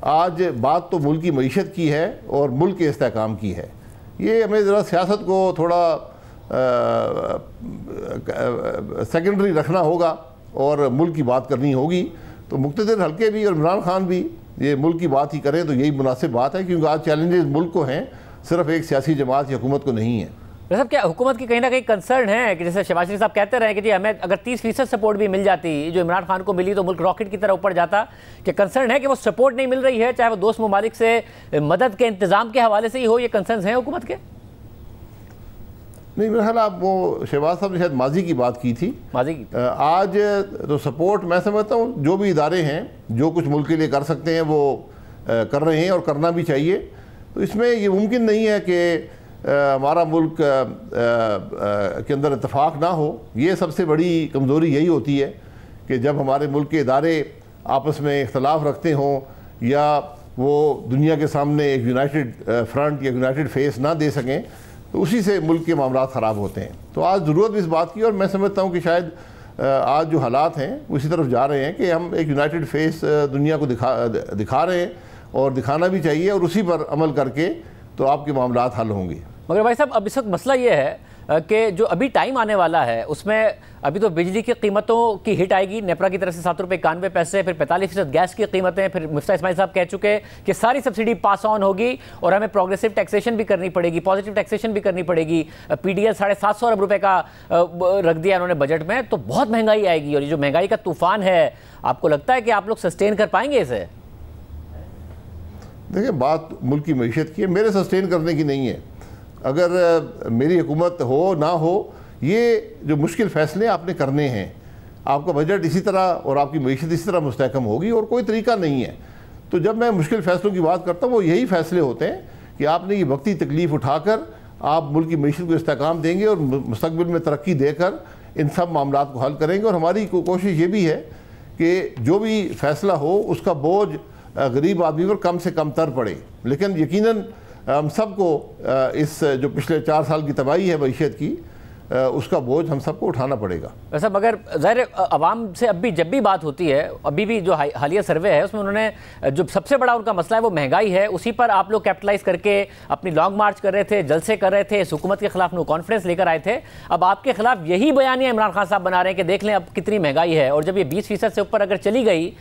आज बात तो मुल्क की मईशत की है और मुल्क के इस्तेहकाम की है। ये हमें ज़रा सियासत को थोड़ा सेकेंडरी रखना होगा और मुल्क की बात करनी होगी। तो मुक़्तदर हल्के भी और इमरान खान भी ये मुल्क की बात ही करें तो यही मुनासिब बात है, क्योंकि आज चैलेंजेस मुल्क को हैं, सिर्फ एक सियासी जमात या हुकूमत को नहीं है। साहब, क्या हुकूमत की कहीं ना कहीं कंसर्न है कि जैसे शहबाज शरीफ साहब कहते रहे कि जी हमें अगर 30% सपोर्ट भी मिल जाती जो इमरान खान को मिली तो मुल्क रॉकेट की तरह ऊपर जाता, कि कंसर्न है कि वो सपोर्ट नहीं मिल रही है, चाहे वो दोस्त ममालिक से मदद के इंतजाम के हवाले से ही हो, ये कंसर्न हैं हुकूमत के? नहीं, मेरा ख्याल आप वो शहबाज साहब ने शायद माजी की बात की थी। माजी की आज तो सपोर्ट मैं समझता हूँ जो भी इदारे हैं जो कुछ मुल्क के लिए कर सकते हैं वो कर रहे हैं और करना भी चाहिए। तो इसमें ये मुमकिन नहीं है कि हमारा मुल्क के अंदर इत्तेफाक ना हो। ये सबसे बड़ी कमज़ोरी यही होती है कि जब हमारे मुल्क के इदारे आपस में इख्तलाफ रखते हों या वो दुनिया के सामने एक यूनाइटेड फ्रंट या यूनाइटेड फेस ना दे सकें तो उसी से मुल्क के मामला ख़राब होते हैं। तो आज ज़रूरत भी इस बात की, और मैं समझता हूँ कि शायद आज जो हालात हैं उसी तरफ जा रहे हैं कि हम एक यूनाइटेड फेस दुनिया को दिखा रहे हैं, और दिखाना भी चाहिए, और उसी पर अमल करके तो आपके मामला हल होंगे। मगर भाई साहब, अब इस वक्त मसला ये है कि जो अभी टाइम आने वाला है उसमें अभी तो बिजली की कीमतों की हिट आएगी, नेपरा की तरफ से 7 रुपये 91 पैसे, फिर 45% गैस की कीमतें, फिर मुफ्ता इस्माइल साहब कह चुके कि सारी सब्सिडी पास ऑन होगी और हमें प्रोग्रेसिव टैक्सेशन भी करनी पड़ेगी, पॉजिटिव टैक्सेशन भी करनी पड़ेगी। PDL 750 अरब रुपये का रख दिया उन्होंने बजट में, तो बहुत महंगाई आएगी, और ये जो महंगाई का तूफान है आपको लगता है कि आप लोग सस्टेन कर पाएंगे इसे? देखिए, बात मुल्क की मईशत की है, मेरे सस्टेन करने की नहीं है। अगर मेरी हुकूमत हो ना हो, ये जो मुश्किल फ़ैसले आपने करने हैं, आपका बजट इसी तरह और आपकी मईशत इसी तरह मुस्तहकम होगी, और कोई तरीका नहीं है। तो जब मैं मुश्किल फ़ैसलों की बात करता हूँ वो यही फ़ैसले होते हैं कि आपने ये वक्ती तकलीफ़ उठाकर आप मुल्क की मईशत को इस्तेहकाम देंगे और मुस्तक़बिल में तरक्की देकर इन सब मामला को हल करेंगे। और हमारी कोशिश ये भी है कि जो भी फ़ैसला हो उसका बोझ गरीब आदमी पर कम से कम तर पड़े। लेकिन यकीनन हम सबको इस जो पिछले 4 साल की तबाही है मईशत की, उसका बोझ हम सबको उठाना पड़ेगा। वैसा मगर ज़ाहिर अवाम से अब भी जब भी बात होती है, अभी भी जो हालिया सर्वे है उसमें उन्होंने जो सबसे बड़ा उनका मसला है वो महंगाई है, उसी पर आप लोग कैपिटलाइज करके अपनी लॉन्ग मार्च कर रहे थे, जलसे कर रहे थे, इस हुकूमत के खिलाफ नो कॉन्फ्रेंस लेकर आए थे। अब आपके खिलाफ यही बयानिया इमरान खान साहब बना रहे हैं कि देख लें अब कितनी महंगाई है, और जब ये 20% से ऊपर अगर चली गई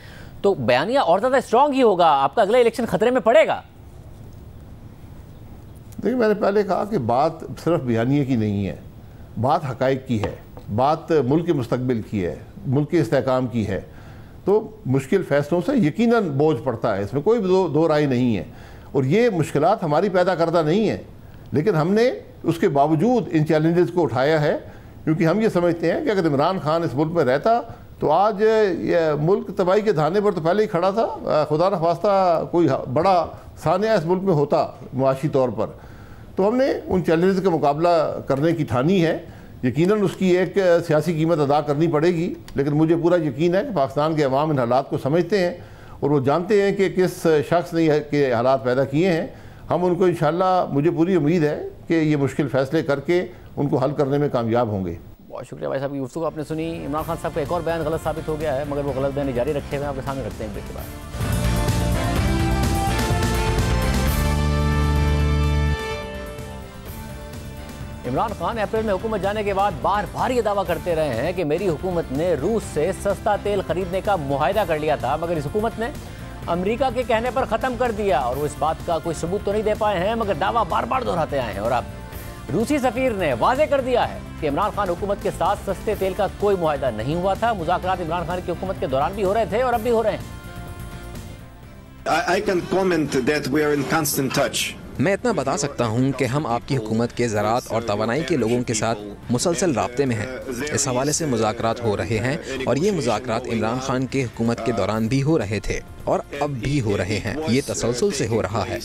तो बयानिया और ज़्यादा स्ट्रॉन्ग ही होगा, आपका अगला इलेक्शन खतरे में पड़ेगा। देखिए, मैंने पहले कहा कि बात सिर्फ बयानिए की नहीं है, बात हक़ाइक़ की है, बात मुल्क के मुस्तक़बिल की है, मुल्क के इस्तेहकाम की है। तो मुश्किल फ़ैसलों से यकीनन बोझ पड़ता है, इसमें कोई दो राय नहीं है, और ये मुश्किलात हमारी पैदा करदा नहीं है, लेकिन हमने उसके बावजूद इन चैलेंजेस को उठाया है, क्योंकि हम ये समझते हैं कि अगर इमरान खान इस मुल्क में रहता तो आज ये मुल्क तबाही के धाने पर तो पहले ही खड़ा था, खुदा न खास्ता कोई बड़ा सानिया इस मुल्क में होता मुआशी तौर पर। तो हमने उन चैलेंजेस का मुकाबला करने की ठानी है। यकीनन उसकी एक सियासी कीमत अदा करनी पड़ेगी, लेकिन मुझे पूरा यकीन है कि पाकिस्तान के अवाम इन हालात को समझते हैं और वो जानते हैं कि किस शख्स ने के हालात पैदा किए हैं। हम उनको इंशाल्लाह, मुझे पूरी उम्मीद है कि ये मुश्किल फ़ैसले करके उनको हल करने में कामयाब होंगे। बहुत शुक्रिया भाई साहब की गुफ्तगू आपने सुनी। इमरान खान साहब का एक और बयान गलत साबित हो गया है, मगर वो गलत बयान जारी रखे हुए आपके सामने रखते हैं ब्रेक के बाद। इमरान खान अप्रैल में हुकूमत जाने के बाद बार बार ये दावा करते रहे हैं कि मेरी हुकूमत ने रूस से सस्ता तेल खरीदने का मुआहदा कर लिया था, मगर इस हुकूमत ने अमेरिका के कहने पर ख़त्म कर दिया और वो इस बात का कोई सबूत तो नहीं दे पाए हैं, मगर दावा बार बार दोहराते आए हैं। और अब रूसी सफीर ने वाजे कर दिया है कि इमरान खान हुकूमत के साथ सस्ते तेल का कोई मुआहदा नहीं हुआ था। मुज़ाकरात इमरान खान की हुकूमत के दौरान भी हो रहे थे और अब भी हो रहे हैं। I can comment that we are in constant touch. मैं इतना बता सकता हूँ कि हम आपकी हुकूमत के ज़राअत और तवानाई के लोगों के साथ मुसलसल राब्ते में हैं। इस हवाले से मुज़ाकरात हो रहे हैं और ये मुज़ाकरात इमरान खान के हुकूमत के दौरान भी हो रहे थे और अब भी हो रहे हैं। ये तसलसल से हो रहा है।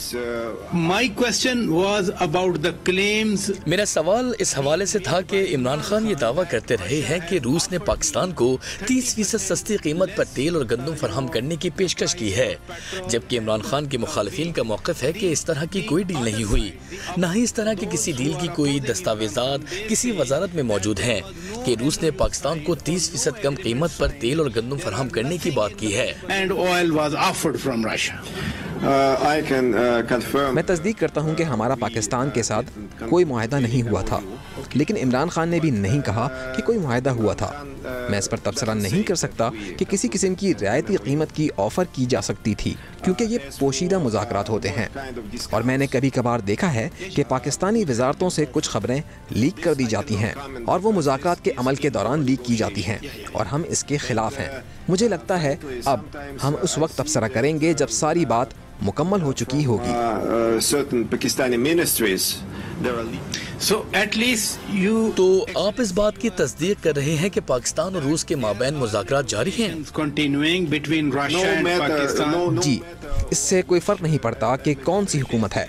My question was about the claims. मेरा सवाल इस हवाले से था कि इमरान खान ये दावा करते रहे हैं कि रूस ने पाकिस्तान को 30% सस्ती कीमत पर तेल और गंदम फराहम करने की पेशकश की है, जबकि इमरान खान के मुखालिफिन का मौक़िफ़ है कि इस तरह की कोई डील नहीं हुई, न ही इस तरह की किसी डील की कोई दस्तावेजात किसी वजारत में मौजूद हैं कि रूस ने पाकिस्तान को 30% कम कीमत पर तेल और गंदम फराहम करने की बात की है। And oil was offered from Russia. I can confirm. मैं तस्दीक करता हूँ कि हमारा पाकिस्तान के साथ कोई मुआहदा नहीं हुआ था, लेकिन इमरान खान ने भी नहीं कहा कि कोई मुआहदा हुआ था। मैं इस पर तबसरा नहीं कर सकता कि किसी किस्म की रियायती कीमत की ऑफ़र की जा सकती थी, क्योंकि ये पोशीदा मुज़ाकरात होते हैं। और मैंने कभी कभार देखा है कि पाकिस्तानी वजारतों से कुछ खबरें लीक कर दी जाती हैं और वो मुज़ाकरात के अमल के दौरान लीक की जाती हैं और हम इसके ख़िलाफ़ हैं। मुझे लगता है अब हम उस वक्त तबसरा करेंगे जब सारी बात मुकम्मल हो चुकी होगी। Certain Pakistani ministries. So at least you. तो आप इस बात की तस्दीक कर रहे हैं कि पाकिस्तान और रूस के माबैन मुज़ाकरात जारी हैं। Continuing between Russia and Pakistan. जी, इससे कोई फ़र्क नहीं पड़ता कि कौन सी हुकूमत है।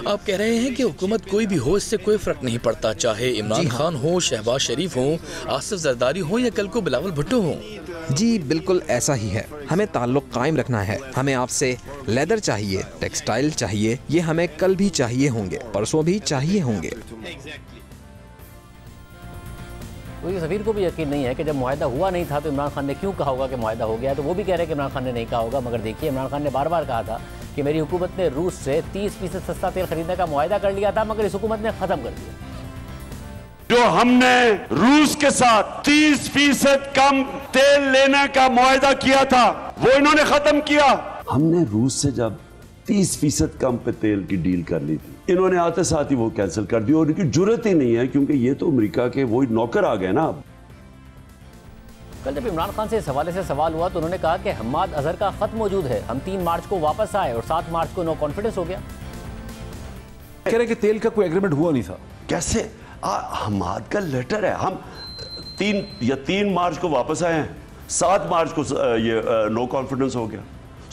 आप कह रहे हैं कि हुकूमत कोई भी हो, इससे कोई फर्क नहीं पड़ता, चाहे इमरान खान हो, शहबाज शरीफ हो, आसिफ जरदारी हो या कल को बिलावल भुट्टो हो। जी बिल्कुल ऐसा ही है। हमें ताल्लुक़ कायम रखना है। हमें आपसे लेदर चाहिए, टेक्सटाइल चाहिए, ये हमें कल भी चाहिए होंगे, परसों भी चाहिए होंगे। तो सफीर को भी यकीन नहीं है कि जब मुआहदा हुआ नहीं था तो इमरान खान ने क्यों कहा होगा कि मुआहदा हो गया। तो वो भी कह रहे हैं कि इमरान खान ने नहीं कहा होगा, मगर देखिए इमरान खान ने बार बार कहा था कि मेरी हुकूमत ने रूस से 30% सस्ता तेल खरीदने का मुआहदा कर लिया था, मगर इस हुकूमत ने ख़त्म कर दिया। जो हमने रूस के साथ 30% कम तेल लेने का मुआहदा किया था वो इन्होंने खत्म किया। हमने रूस से जब 30% कम पे तेल की डील कर ली थी, इन्होंने आते साथ ही वो कैंसिल कर दी और इनकी जुर्रत ही नहीं है, क्योंकि ये तो अमेरिका के वही नौकर आ गए ना। अब कल जब इमरान खान से इस हवाले से सवाल हुआ तो उन्होंने कहा कि हम्माद अजहर का खत मौजूद है, हम 3 मार्च को वापस आए और 7 मार्च को नो कॉन्फिडेंस हो गया। कह रहे कि तेल का कोई एग्रीमेंट हुआ नहीं था। कैसे? हम्माद का लेटर है, हम 3 मार्च को वापस आए हैं, 7 मार्च को ये नो कॉन्फिडेंस हो गया,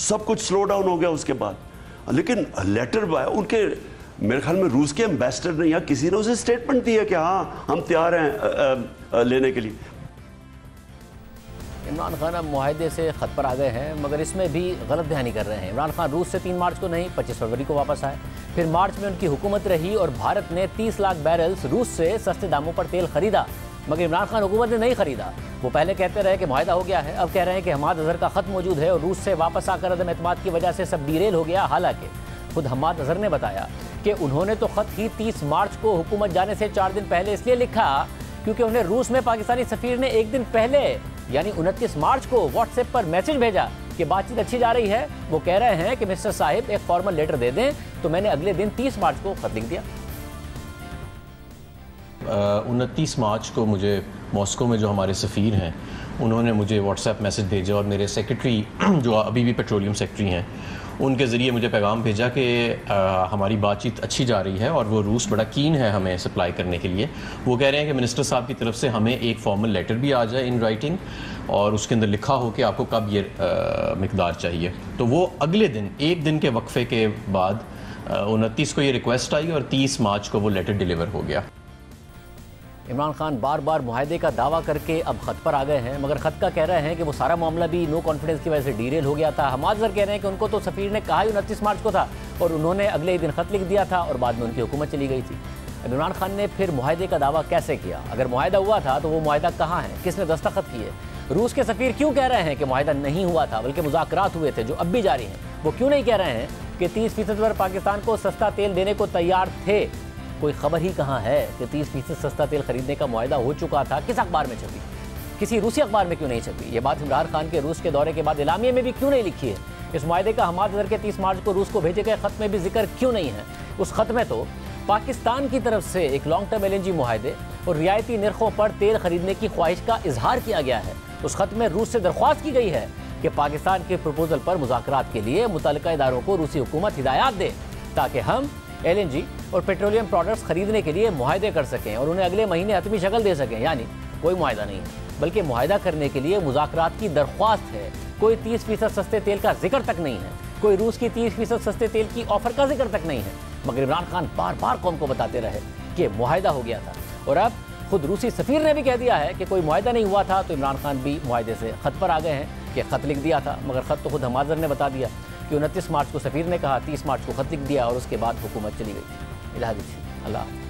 सब कुछ स्लो डाउन हो गया उसके बाद। लेकिन लेटर उनके मेरे ख्याल में रूस के एम्बेसडर ने या किसी ने उसे स्टेटमेंट दी है कि हाँ हम तैयार हैं लेने के लिए। इमरान खान अब मुआहदे से ख़त पर आ गए हैं, मगर इसमें भी गलत बयानी कर रहे हैं। इमरान खान रूस से 3 मार्च को नहीं 25 फरवरी को वापस आए, फिर मार्च में उनकी हुकूमत रही और भारत ने 30 लाख बैरल्स रूस से सस्ते दामों पर तेल खरीदा, मगर इमरान खान हुकूमत ने नहीं खरीदा। वो पहले कहते रहे कि मुआहदा हो गया है, अब कह रहे हैं कि हम्माद अजहर का खत मौजूद है और रूस से वापस आकर अदम एतमाद की वजह से सब डीरेल हो गया। हालांकि खुद हम्माद अजहर ने बताया कि उन्होंने तो खत ही 30 मार्च को हुकूमत जाने से 4 दिन पहले इसलिए लिखा क्योंकि उन्हें रूस में पाकिस्तानी सफीर ने 1 दिन पहले यानी 29 मार्च को व्हाट्सएप पर मैसेज भेजा कि बातचीत अच्छी जा रही है। वो कह रहे हैं कि मिस्टर साहिब एक फॉर्मल लेटर दे दें, तो मैंने अगले दिन 30 मार्च को खत लिख दिया। 29 मार्च को मुझे मॉस्को में जो हमारे सफ़ीर हैं उन्होंने मुझे व्हाट्सएप मैसेज भेजा और मेरे सेक्रेटरी जो अभी भी पेट्रोलियम सेक्रेटरी हैं उनके ज़रिए मुझे पैगाम भेजा कि हमारी बातचीत अच्छी जा रही है और वो रूस बड़ा कीन है हमें सप्लाई करने के लिए। वो कह रहे हैं कि मिनिस्टर साहब की तरफ से हमें एक फॉर्मल लेटर भी आ जाए इन राइटिंग और उसके अंदर लिखा हो कि आपको कब ये मिकदार चाहिए। तो वो अगले दिन 1 दिन के वक्फे के बाद 29 को ये रिक्वेस्ट आई और 30 मार्च को वो लेटर डिलीवर हो गया। इमरान खान बार बार मुआहदे का दावा करके अब ख़त पर आ गए हैं, मगर ख़त का कह रहे हैं कि वो सारा मामला भी नो कॉन्फिडेंस की वजह से डीरेल हो गया था। हमाद अज़हर कह रहे हैं कि उनको तो सफ़ीर ने कहा ही 29 मार्च को था और उन्होंने अगले ही दिन ख़त लिख दिया था और बाद में उनकी हुकूमत चली गई थी। इमरान खान ने फिर मुआहदे का दावा कैसे किया? अगर मुआहदा हुआ था तो वो मुआहदा कहाँ है, किसने दस्तखत किए? रूस के सफ़ीर क्यों कह रहे हैं कि मुआहदा नहीं हुआ था बल्कि मुज़ाकरात हुए थे जो अब भी जारी हैं? वो क्यों नहीं कह रहे हैं कि 30% पर पाकिस्तान को सस्ता तेल देने को तैयार थे? कोई खबर ही कहाँ है कि 30% सस्ता तेल खरीदने का मुआहदा हो चुका था? किस अखबार में छपी? किसी रूसी अखबार में क्यों नहीं छपी? ये बात इमरान खान के रूस के दौरे के बाद इलामिया में भी क्यों नहीं लिखी है? इस मुआहदे का हमाद अज़हर के 30 मार्च को रूस को भेजे गए ख़त में भी जिक्र क्यों नहीं है? उस ख़त में तो पाकिस्तान की तरफ से एक लॉन्ग टर्म LNG मुआहदे और रियायती निर्खों पर तेल खरीदने की ख्वाहिश का इजहार किया गया है। उस खत में रूस से दरख्वास्त की गई है कि पाकिस्तान के प्रपोजल पर मुज़ाकरात के लिए मुतल्लिका इदारों को रूसी हुकूमत हिदायत दे ताकि हम LNG और पेट्रोलियम प्रोडक्ट्स खरीदने के लिए मुआहदे कर सकें और उन्हें अगले महीने हतमी शक्ल दे सकें। यानी कोई मुआहदा नहीं है बल्कि मुआहदा करने के लिए मुज़ाकरात की दरख्वास्त है। कोई 30% सस्ते तेल का जिक्र तक नहीं है, कोई रूस की 30% सस्ते तेल की ऑफर का जिक्र तक नहीं है, मगर इमरान खान बार बार कौम को बताते रहे कि मुआहदा हो गया था। और अब खुद रूसी सफ़ीर ने भी कह दिया है कि कोई मुआहदा नहीं हुआ था, तो इमरान खान भी मुआहदे से ख़त पर आ गए हैं कि ख़त लिख दिया था। मगर ख़त तो खुद हमाद अज़हर ने बता दिया कि 29 मार्च को सफ़ीर ने कहा, 30 मार्च को ख़त लिख दिया और उसके बाद हुकूमत चली गई। इलाहा दीजिए। अल्लाह।